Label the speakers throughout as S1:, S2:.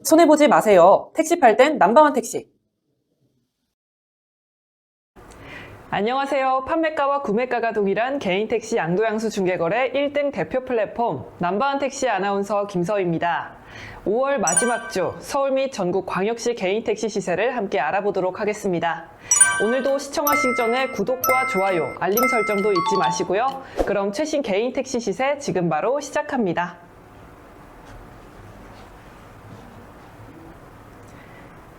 S1: 손해보지 마세요. 택시 팔 땐 넘버원 택시. 안녕하세요. 판매가와 구매가가 동일한 개인택시 양도양수 중개거래 1등 대표 플랫폼 넘버원 택시 아나운서 김서희입니다. 5월 마지막 주 서울 및 전국 광역시 개인택시 시세를 함께 알아보도록 하겠습니다. 오늘도 시청하시기 전에 구독과 좋아요, 알림 설정도 잊지 마시고요. 그럼 최신 개인택시 시세 지금 바로 시작합니다.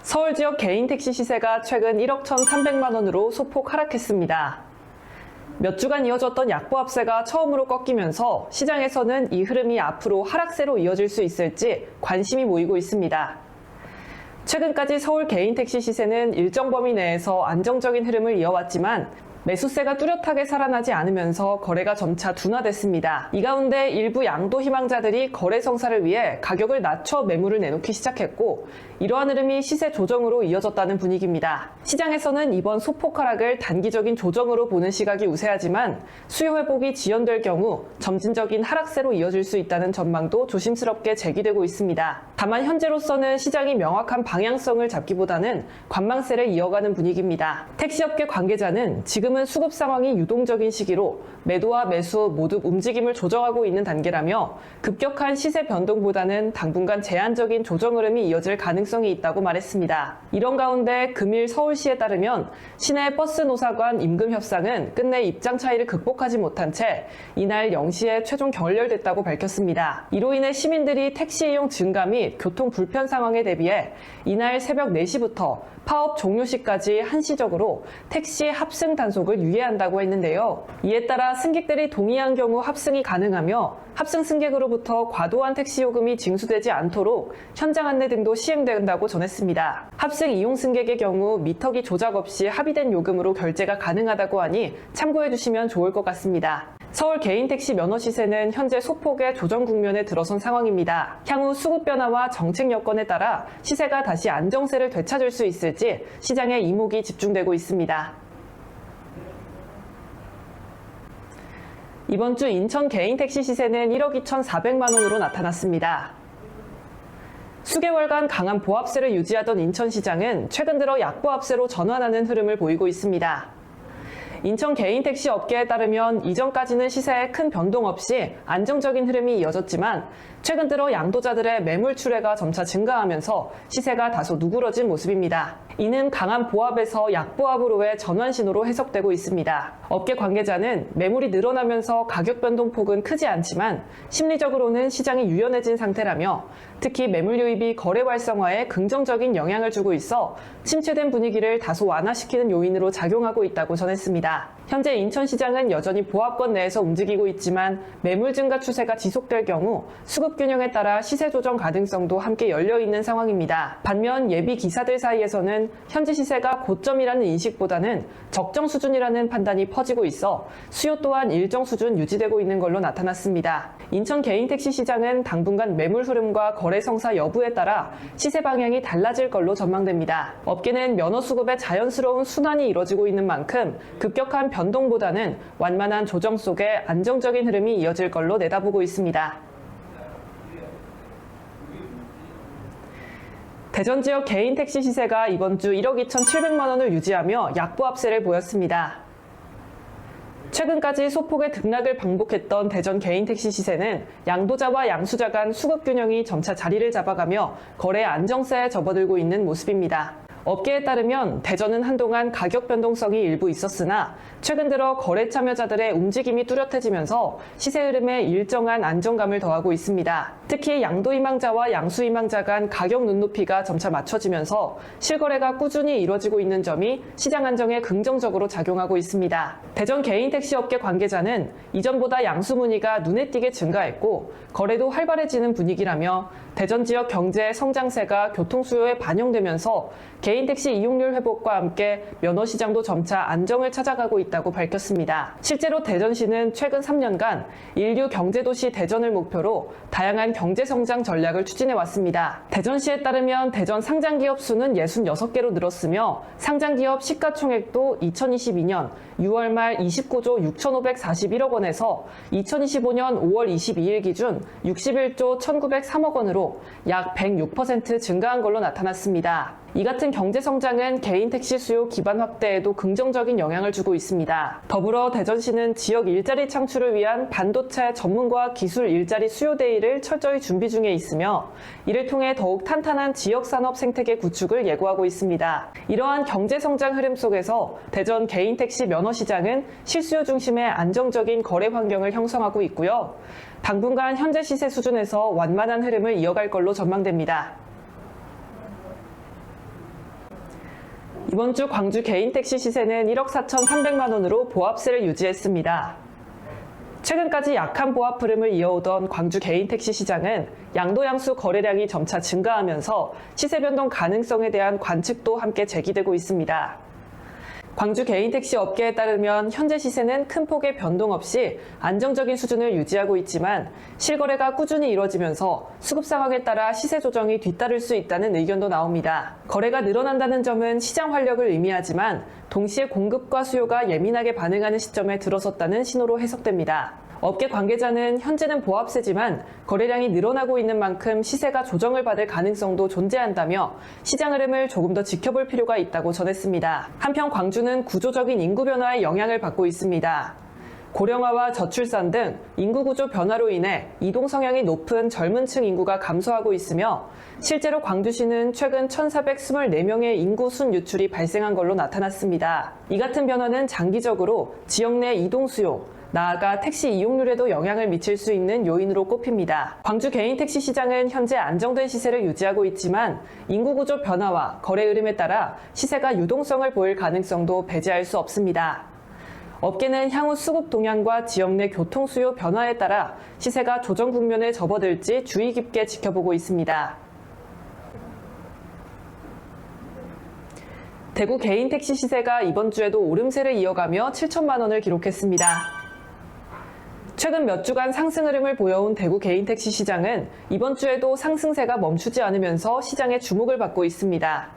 S1: 서울 지역 개인택시 시세가 최근 1억 1,300만 원으로 소폭 하락했습니다. 몇 주간 이어졌던 약보합세가 처음으로 꺾이면서 시장에서는 이 흐름이 앞으로 하락세로 이어질 수 있을지 관심이 모이고 있습니다. 최근까지 서울 개인택시 시세는 일정 범위 내에서 안정적인 흐름을 이어왔지만 매수세가 뚜렷하게 살아나지 않으면서 거래가 점차 둔화됐습니다. 이 가운데 일부 양도 희망자들이 거래 성사를 위해 가격을 낮춰 매물을 내놓기 시작했고, 이러한 흐름이 시세 조정으로 이어졌다는 분위기입니다. 시장에서는 이번 소폭 하락을 단기적인 조정으로 보는 시각이 우세하지만 수요 회복이 지연될 경우 점진적인 하락세로 이어질 수 있다는 전망도 조심스럽게 제기되고 있습니다. 다만 현재로서는 시장이 명확한 방향성을 잡기보다는 관망세를 이어가는 분위기입니다. 택시업계 관계자는 지금은 수급 상황이 유동적인 시기로 매도와 매수 모두 움직임을 조정하고 있는 단계라며 급격한 시세 변동보다는 당분간 제한적인 조정 흐름이 이어질 가능성이 있다고 말했습니다. 이런 가운데 금일 서울시에 따르면 시내 버스 노사간 임금 협상은 끝내 입장 차이를 극복하지 못한 채 이날 0시에 최종 결렬됐다고 밝혔습니다. 이로 인해 시민들이 택시 이용 증가 및 교통 불편 상황에 대비해 이날 새벽 4시부터 파업 종료 시까지 한시적으로 택시 합승 단속을 유예한다고 했는데요. 이에 따라 승객들이 동의한 경우 합승이 가능하며 합승 승객으로부터 과도한 택시 요금이 징수되지 않도록 현장 안내 등도 시행된다고 전했습니다. 합승 이용 승객의 경우 미터기 조작 없이 합의된 요금으로 결제가 가능하다고 하니 참고해 주시면 좋을 것 같습니다. 서울 개인택시 면허 시세는 현재 소폭의 조정 국면에 들어선 상황입니다. 향후 수급 변화와 정책 여건에 따라 시세가 다시 안정세를 되찾을 수 있을지 시장에 이목이 집중되고 있습니다. 이번 주 인천 개인택시 시세는 1억 2,400만 원으로 나타났습니다. 수개월간 강한 보합세를 유지하던 인천시장은 최근 들어 약보합세로 전환하는 흐름을 보이고 있습니다. 인천 개인택시 업계에 따르면 이전까지는 시세에 큰 변동 없이 안정적인 흐름이 이어졌지만 최근 들어 양도자들의 매물 출회가 점차 증가하면서 시세가 다소 누그러진 모습입니다. 이는 강한 보합에서 약보합으로의 전환 신호로 해석되고 있습니다. 업계 관계자는 매물이 늘어나면서 가격 변동폭은 크지 않지만 심리적으로는 시장이 유연해진 상태라며 특히 매물 유입이 거래 활성화에 긍정적인 영향을 주고 있어 침체된 분위기를 다소 완화시키는 요인으로 작용하고 있다고 전했습니다. 현재 인천시장은 여전히 보합권 내에서 움직이고 있지만 매물 증가 추세가 지속될 경우 수급 균형에 따라 시세 조정 가능성도 함께 열려있는 상황입니다. 반면 예비 기사들 사이에서는 현재 시세가 고점이라는 인식보다는 적정 수준이라는 판단이 퍼지고 있어 수요 또한 일정 수준 유지되고 있는 걸로 나타났습니다. 인천 개인택시 시장은 당분간 매물 흐름과 거래 성사 여부에 따라 시세 방향이 달라질 걸로 전망됩니다. 업계는 면허 수급의 자연스러운 순환이 이뤄지고 있는 만큼 급격한 변동보다는 완만한 조정 속에 안정적인 흐름이 이어질 걸로 내다보고 있습니다. 대전 지역 개인 택시 시세가 이번 주 1억 2,700만 원을 유지하며 약보합세를 보였습니다. 최근까지 소폭의 등락을 반복했던 대전 개인택시 시세는 양도자와 양수자 간 수급 균형이 점차 자리를 잡아가며 거래 안정세에 접어들고 있는 모습입니다. 업계에 따르면 대전은 한동안 가격 변동성이 일부 있었으나 최근 들어 거래 참여자들의 움직임이 뚜렷해지면서 시세 흐름에 일정한 안정감을 더하고 있습니다. 특히 양도 희망자와 양수 희망자 간 가격 눈높이가 점차 맞춰지면서 실거래가 꾸준히 이뤄지고 있는 점이 시장 안정에 긍정적으로 작용하고 있습니다. 대전 개인택시 업계 관계자는 이전보다 양수 문의가 눈에 띄게 증가했고 거래도 활발해지는 분위기라며 대전 지역 경제 성장세가 교통 수요에 반영되면서 개인택시 이용률 회복과 함께 면허 시장도 점차 안정을 찾아가고 있다고 밝혔습니다. 실제로 대전시는 최근 3년간 인류 경제도시 대전을 목표로 다양한 경제성장 전략을 추진해 왔습니다. 대전시에 따르면 대전 상장기업 수는 66개로 늘었으며 상장기업 시가총액도 2022년 6월 말 29조 6,541억 원에서 2025년 5월 22일 기준 61조 1,903억 원으로 수준으로 약 106% 증가한 걸로 나타났습니다. 이 같은 경제 성장은 개인 택시 수요 기반 확대에도 긍정적인 영향을 주고 있습니다. 더불어 대전시는 지역 일자리 창출을 위한 반도체 전문과 기술 일자리 수요 대의를 철저히 준비 중에 있으며 이를 통해 더욱 탄탄한 지역 산업 생태계 구축을 예고하고 있습니다. 이러한 경제 성장 흐름 속에서 대전 개인 택시 면허 시장은 실수요 중심의 안정적인 거래 환경을 형성하고 있고요. 당분간 현재 시세 수준에서 완만한 흐름을 이어갈 걸로 전망됩니다. 이번 주 광주 개인 택시 시세는 1억 4,300만 원으로 보합세를 유지했습니다. 최근까지 약한 보합 흐름을 이어오던 광주 개인 택시 시장은 양도 양수 거래량이 점차 증가하면서 시세 변동 가능성에 대한 관측도 함께 제기되고 있습니다. 광주 개인 택시 업계에 따르면 현재 시세는 큰 폭의 변동 없이 안정적인 수준을 유지하고 있지만 실거래가 꾸준히 이뤄지면서 수급 상황에 따라 시세 조정이 뒤따를 수 있다는 의견도 나옵니다. 거래가 늘어난다는 점은 시장 활력을 의미하지만 동시에 공급과 수요가 예민하게 반응하는 시점에 들어섰다는 신호로 해석됩니다. 업계 관계자는 현재는 보합세지만 거래량이 늘어나고 있는 만큼 시세가 조정을 받을 가능성도 존재한다며 시장 흐름을 조금 더 지켜볼 필요가 있다고 전했습니다. 한편 광주는 구조적인 인구 변화의 영향을 받고 있습니다. 고령화와 저출산 등 인구 구조 변화로 인해 이동 성향이 높은 젊은 층 인구가 감소하고 있으며 실제로 광주시는 최근 1,424명의 인구 순 유출이 발생한 걸로 나타났습니다. 이 같은 변화는 장기적으로 지역 내 이동 수요, 나아가 택시 이용률에도 영향을 미칠 수 있는 요인으로 꼽힙니다. 광주 개인 택시 시장은 현재 안정된 시세를 유지하고 있지만 인구 구조 변화와 거래 흐름에 따라 시세가 유동성을 보일 가능성도 배제할 수 없습니다. 업계는 향후 수급 동향과 지역 내 교통 수요 변화에 따라 시세가 조정 국면에 접어들지 주의 깊게 지켜보고 있습니다. 대구 개인 택시 시세가 이번 주에도 오름세를 이어가며 7천만 원을 기록했습니다. 최근 몇 주간 상승 흐름을 보여온 대구 개인 택시 시장은 이번 주에도 상승세가 멈추지 않으면서 시장의 주목을 받고 있습니다.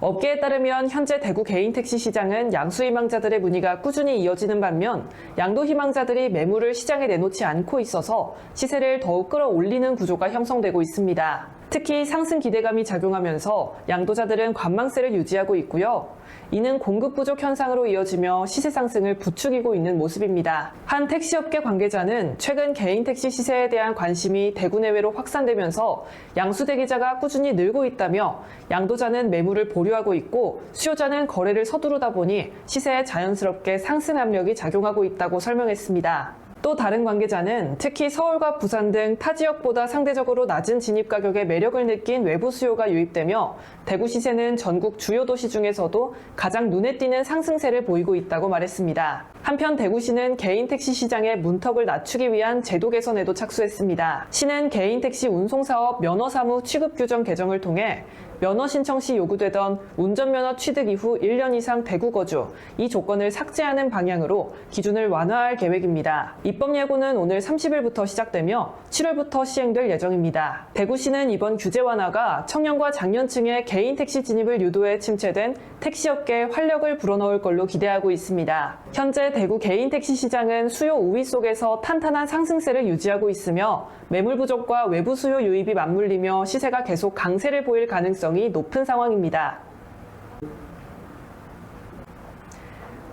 S1: 업계에 따르면 현재 대구 개인 택시 시장은 양수 희망자들의 문의가 꾸준히 이어지는 반면 양도 희망자들이 매물을 시장에 내놓지 않고 있어서 시세를 더욱 끌어올리는 구조가 형성되고 있습니다. 특히 상승 기대감이 작용하면서 양도자들은 관망세를 유지하고 있고요. 이는 공급 부족 현상으로 이어지며 시세 상승을 부추기고 있는 모습입니다. 한 택시업계 관계자는 최근 개인 택시 시세에 대한 관심이 대구 내외로 확산되면서 양수 대기자가 꾸준히 늘고 있다며 양도자는 매물을 보류하고 있고 수요자는 거래를 서두르다 보니 시세에 자연스럽게 상승 압력이 작용하고 있다고 설명했습니다. 또 다른 관계자는 특히 서울과 부산 등 타 지역보다 상대적으로 낮은 진입 가격에 매력을 느낀 외부 수요가 유입되며 대구 시세는 전국 주요 도시 중에서도 가장 눈에 띄는 상승세를 보이고 있다고 말했습니다. 한편 대구시는 개인 택시 시장의 문턱을 낮추기 위한 제도 개선에도 착수했습니다. 시는 개인 택시 운송사업 면허사무 취급 규정 개정을 통해 면허 신청 시 요구되던 운전면허 취득 이후 1년 이상 대구 거주, 이 조건을 삭제하는 방향으로 기준을 완화할 계획입니다. 입법 예고는 오늘 30일부터 시작되며 7월부터 시행될 예정입니다. 대구시는 이번 규제 완화가 청년과 장년층의 개인 택시 진입을 유도해 침체된 택시업계에 활력을 불어넣을 걸로 기대하고 있습니다. 현재 대구 개인 택시 시장은 수요 우위 속에서 탄탄한 상승세를 유지하고 있으며 매물 부족과 외부 수요 유입이 맞물리며 시세가 계속 강세를 보일 가능성이 높은 상황입니다.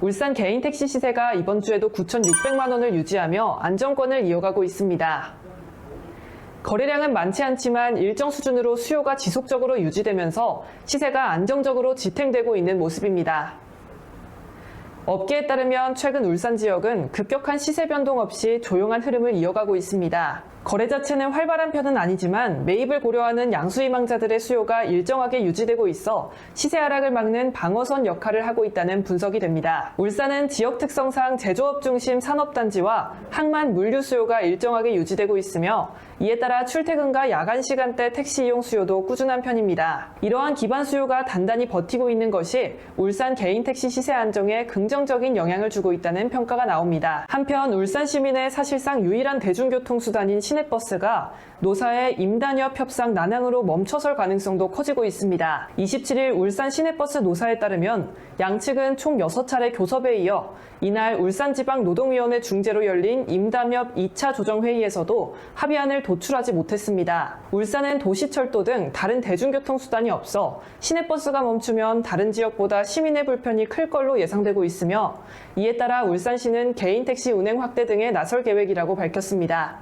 S1: 울산 개인 택시 시세가 이번 주에도 9,600만 원을 유지하며 안정권을 이어가고 있습니다. 거래량은 많지 않지만 일정 수준으로 수요가 지속적으로 유지되면서 시세가 안정적으로 지탱되고 있는 모습입니다. 업계에 따르면 최근 울산 지역은 급격한 시세 변동 없이 조용한 흐름을 이어가고 있습니다. 거래 자체는 활발한 편은 아니지만 매입을 고려하는 양수 희망자들의 수요가 일정하게 유지되고 있어 시세 하락을 막는 방어선 역할을 하고 있다는 분석이 됩니다. 울산은 지역 특성상 제조업 중심 산업단지와 항만 물류 수요가 일정하게 유지되고 있으며 이에 따라 출퇴근과 야간 시간대 택시 이용 수요도 꾸준한 편입니다. 이러한 기반 수요가 단단히 버티고 있는 것이 울산 개인 택시 시세 안정에 긍정 긍정적인 영향을 주고 있다는 평가가 나옵니다. 한편 울산 시민의 사실상 유일한 대중교통수단인 시내버스가 노사의 임단협 협상 난항으로 멈춰설 가능성도 커지고 있습니다. 27일 울산 시내버스 노사에 따르면 양측은 총 6차례 교섭에 이어 이날 울산지방노동위원회 중재로 열린 임단협 2차 조정회의에서도 합의안을 도출하지 못했습니다. 울산은 도시철도 등 다른 대중교통수단이 없어 시내버스가 멈추면 다른 지역보다 시민의 불편이 클 걸로 예상되고 있으며 이에 따라 울산시는 개인택시 운행 확대 등에 나설 계획이라고 밝혔습니다.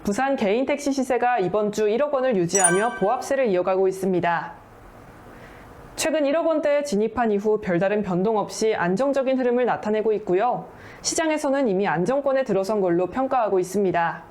S1: 부산 개인택시 시세가 이번 주 1억 원을 유지하며 보합세를 이어가고 있습니다. 최근 1억 원대에 진입한 이후 별다른 변동 없이 안정적인 흐름을 나타내고 있고요. 시장에서는 이미 안정권에 들어선 걸로 평가하고 있습니다.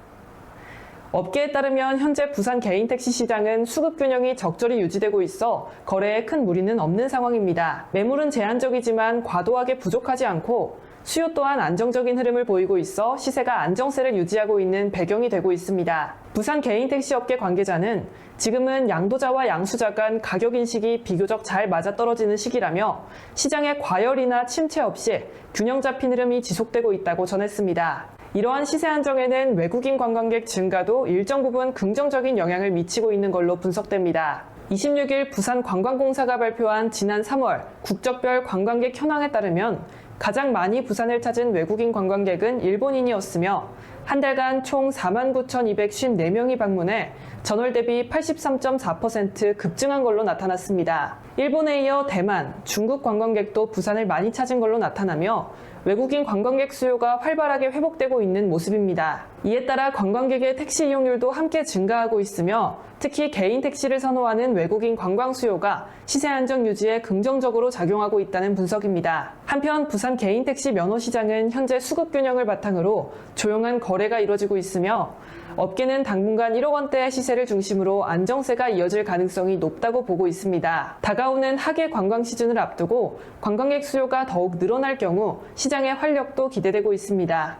S1: 업계에 따르면 현재 부산 개인택시 시장은 수급 균형이 적절히 유지되고 있어 거래에 큰 무리는 없는 상황입니다. 매물은 제한적이지만 과도하게 부족하지 않고 수요 또한 안정적인 흐름을 보이고 있어 시세가 안정세를 유지하고 있는 배경이 되고 있습니다. 부산 개인택시 업계 관계자는 지금은 양도자와 양수자 간 가격 인식이 비교적 잘 맞아떨어지는 시기라며 시장의 과열이나 침체 없이 균형 잡힌 흐름이 지속되고 있다고 전했습니다. 이러한 시세 안정에는 외국인 관광객 증가도 일정 부분 긍정적인 영향을 미치고 있는 걸로 분석됩니다. 26일 부산관광공사가 발표한 지난 3월 국적별 관광객 현황에 따르면 가장 많이 부산을 찾은 외국인 관광객은 일본인이었으며 한 달간 총 49,254명이 방문해 전월 대비 83.4% 급증한 걸로 나타났습니다. 일본에 이어 대만, 중국 관광객도 부산을 많이 찾은 걸로 나타나며 외국인 관광객 수요가 활발하게 회복되고 있는 모습입니다. 이에 따라 관광객의 택시 이용률도 함께 증가하고 있으며 특히 개인 택시를 선호하는 외국인 관광 수요가 시세 안정 유지에 긍정적으로 작용하고 있다는 분석입니다. 한편 부산 개인 택시 면허 시장은 현재 수급 균형을 바탕으로 조용한 거래가 이뤄지고 있으며 업계는 당분간 1억 원대의 시세를 중심으로 안정세가 이어질 가능성이 높다고 보고 있습니다. 다가오는 하계 관광 시즌을 앞두고 관광객 수요가 더욱 늘어날 경우 시장의 활력도 기대되고 있습니다.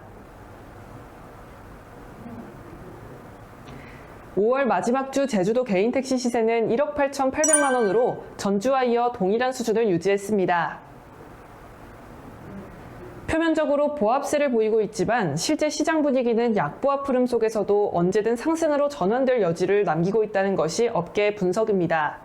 S1: 5월 마지막 주 제주도 개인택시 시세는 1억 8,800만 원으로 전주와 이어 동일한 수준을 유지했습니다. 표면적으로 보합세를 보이고 있지만 실제 시장 분위기는 약보합 흐름 속에서도 언제든 상승으로 전환될 여지를 남기고 있다는 것이 업계의 분석입니다.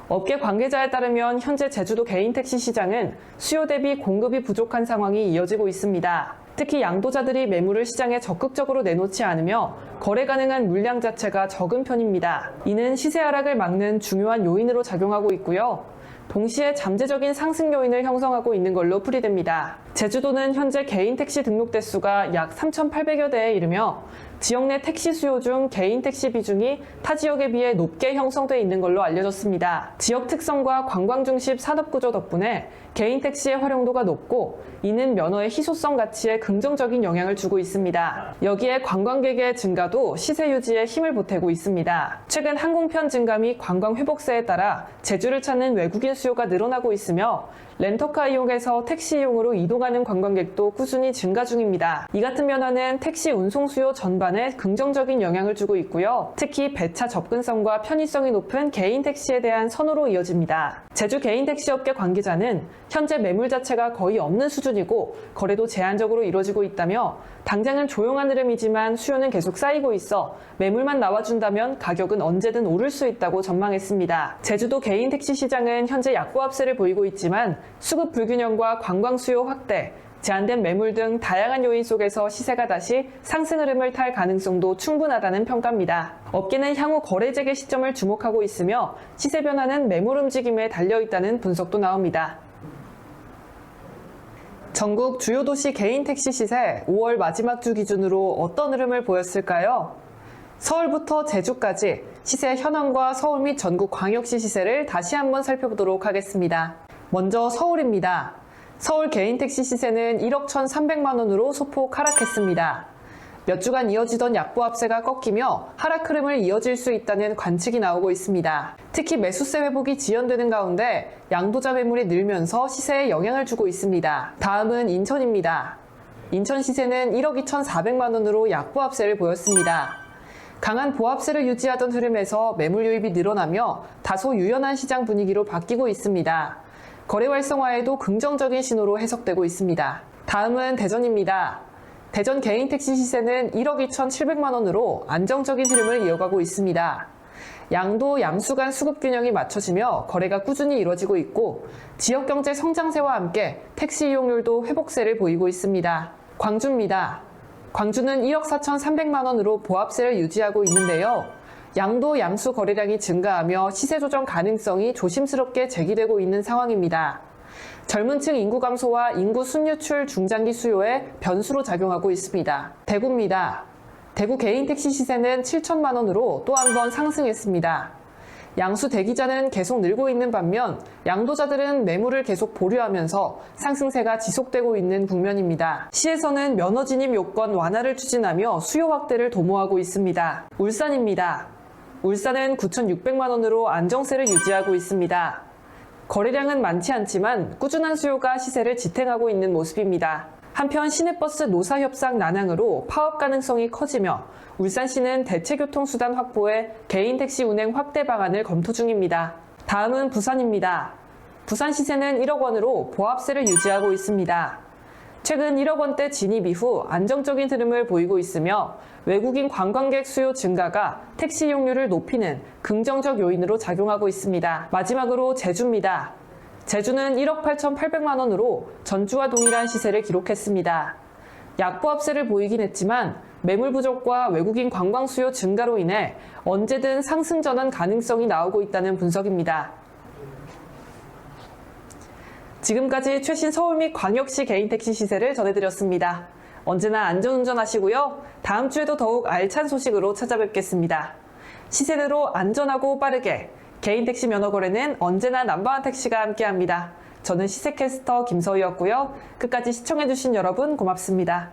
S1: 업계 관계자에 따르면 현재 제주도 개인택시 시장은 수요 대비 공급이 부족한 상황이 이어지고 있습니다. 특히 양도자들이 매물을 시장에 적극적으로 내놓지 않으며 거래 가능한 물량 자체가 적은 편입니다. 이는 시세 하락을 막는 중요한 요인으로 작용하고 있고요. 동시에 잠재적인 상승 요인을 형성하고 있는 걸로 풀이됩니다. 제주도는 현재 개인 택시 등록 대수가 약 3,800여 대에 이르며 지역 내 택시 수요 중 개인 택시 비중이 타 지역에 비해 높게 형성돼 있는 걸로 알려졌습니다. 지역 특성과 관광 중심 산업 구조 덕분에 개인 택시의 활용도가 높고 이는 면허의 희소성 가치에 긍정적인 영향을 주고 있습니다. 여기에 관광객의 증가도 시세 유지에 힘을 보태고 있습니다. 최근 항공편 증가 및 관광 회복세에 따라 제주를 찾는 외국인 수요가 늘어나고 있으며 렌터카 이용에서 택시 이용으로 이동하는 관광객도 꾸준히 증가 중입니다. 이 같은 변화는 택시 운송 수요 전반에 긍정적인 영향을 주고 있고요. 특히 배차 접근성과 편의성이 높은 개인 택시에 대한 선호로 이어집니다. 제주 개인 택시 업계 관계자는 현재 매물 자체가 거의 없는 수준이고 거래도 제한적으로 이루어지고 있다며 당장은 조용한 흐름이지만 수요는 계속 쌓이고 있어 매물만 나와준다면 가격은 언제든 오를 수 있다고 전망했습니다. 제주도 개인 택시 시장은 현재 약보합세를 보이고 있지만 수급 불균형과 관광 수요 확대, 제한된 매물 등 다양한 요인 속에서 시세가 다시 상승 흐름을 탈 가능성도 충분하다는 평가입니다. 업계는 향후 거래 재개 시점을 주목하고 있으며 시세 변화는 매물 움직임에 달려있다는 분석도 나옵니다. 전국 주요 도시 개인 택시 시세 5월 마지막 주 기준으로 어떤 흐름을 보였을까요? 서울부터 제주까지 시세 현황과 서울 및 전국 광역시 시세를 다시 한번 살펴보도록 하겠습니다. 먼저 서울입니다. 서울 개인택시 시세는 1억 1,300만 원으로 소폭 하락했습니다. 몇 주간 이어지던 약보합세가 꺾이며 하락 흐름을 이어질 수 있다는 관측이 나오고 있습니다. 특히 매수세 회복이 지연되는 가운데 양도자 매물이 늘면서 시세에 영향을 주고 있습니다. 다음은 인천입니다. 인천 시세는 1억 2,400만 원으로 약보합세를 보였습니다. 강한 보합세를 유지하던 흐름에서 매물 유입이 늘어나며 다소 유연한 시장 분위기로 바뀌고 있습니다. 거래 활성화에도 긍정적인 신호로 해석되고 있습니다. 다음은 대전입니다. 대전 개인 택시 시세는 1억 2,700만 원으로 안정적인 흐름을 이어가고 있습니다. 양도 양수 간 수급 균형이 맞춰지며 거래가 꾸준히 이루어지고 있고 지역 경제 성장세와 함께 택시 이용률도 회복세를 보이고 있습니다. 광주입니다. 광주는 1억 4,300만 원으로 보합세를 유지하고 있는데요. 양도 양수 거래량이 증가하며 시세 조정 가능성이 조심스럽게 제기되고 있는 상황입니다. 젊은 층 인구 감소와 인구 순유출 중장기 수요에 변수로 작용하고 있습니다. 대구입니다. 대구 개인 택시 시세는 7천만 원으로 또 한 번 상승했습니다. 양수 대기자는 계속 늘고 있는 반면 양도자들은 매물을 계속 보류하면서 상승세가 지속되고 있는 국면입니다. 시에서는 면허 진입 요건 완화를 추진하며 수요 확대를 도모하고 있습니다. 울산입니다. 울산은 9,600만 원으로 안정세를 유지하고 있습니다. 거래량은 많지 않지만 꾸준한 수요가 시세를 지탱하고 있는 모습입니다. 한편 시내버스 노사협상 난항으로 파업 가능성이 커지며 울산시는 대체교통수단 확보에 개인 택시 운행 확대 방안을 검토 중입니다. 다음은 부산입니다. 부산 시세는 1억 원으로 보합세를 유지하고 있습니다. 최근 1억 원대 진입 이후 안정적인 흐름을 보이고 있으며 외국인 관광객 수요 증가가 택시 이용률을 높이는 긍정적 요인으로 작용하고 있습니다. 마지막으로 제주입니다. 제주는 1억 8,800만 원으로 전주와 동일한 시세를 기록했습니다. 약보합세를 보이긴 했지만 매물 부족과 외국인 관광 수요 증가로 인해 언제든 상승 전환 가능성이 나오고 있다는 분석입니다. 지금까지 최신 서울 및 광역시 개인 택시 시세를 전해드렸습니다. 언제나 안전운전 하시고요. 다음 주에도 더욱 알찬 소식으로 찾아뵙겠습니다. 시세대로 안전하고 빠르게 개인 택시 면허 거래는 언제나 넘버원 택시가 함께합니다. 저는 시세캐스터 김서희였고요. 끝까지 시청해주신 여러분 고맙습니다.